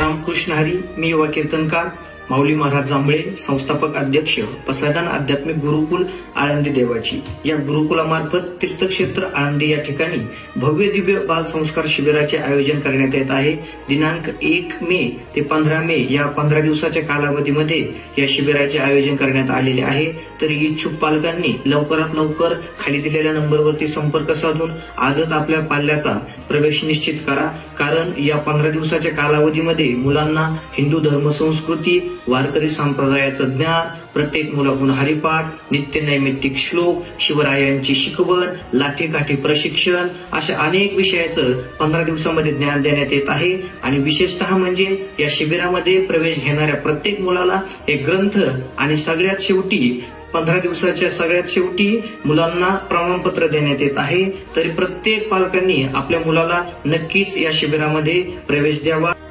रामकृष्ण हरी. मी युवा कीर्तनकार माऊली महाराज जांभळे, संस्थापक अध्यक्ष पसायदान आध्यात्मिक गुरुकुल आळंदी देवाची. या गुरुकुलामार्फत तीर्थक्षेत्र आळंदी या ठिकाणी भव्य दिव्य बाल संस्कार शिबिराचे आयोजन करण्यात येत आहे. दिनांक 1 मे ते 15 मे या 15 दिवसाच्या कालावधीमध्ये या शिबिराचे आयोजन करण्यात आलेले आहे. तर इच्छुक पालकांनी लवकरात लवकर खाली दिलेल्या नंबरवरती संपर्क साधून आजच आपल्या पाल्याचा प्रवेश निश्चित करा. कारण या 15 दिवसाच्या कालावधीमध्ये मुलांना हिंदू धर्म संस्कृती, वारकरी संप्रदायाचं ज्ञान, प्रत्येक मुलाकडून हरिपाठ, नित्य नैमित्तिक श्लोक, शिवरायांची शिकवण, लाठीकाठी प्रशिक्षण अशा अनेक विषयाचं 15 दिवसामध्ये ज्ञान देण्यात येत आहे. आणि विशेषतः म्हणजे या शिबिरामध्ये प्रवेश घेणाऱ्या प्रत्येक मुलाला एक ग्रंथ आणि सगळ्यात शेवटी 15 दिवसाच्या सगळ्यात शेवटी मुलांना प्रमाणपत्र देण्यात येत आहे. तरी प्रत्येक पालकांनी आपल्या मुलाला नक्कीच या शिबिरामध्ये प्रवेश द्यावा.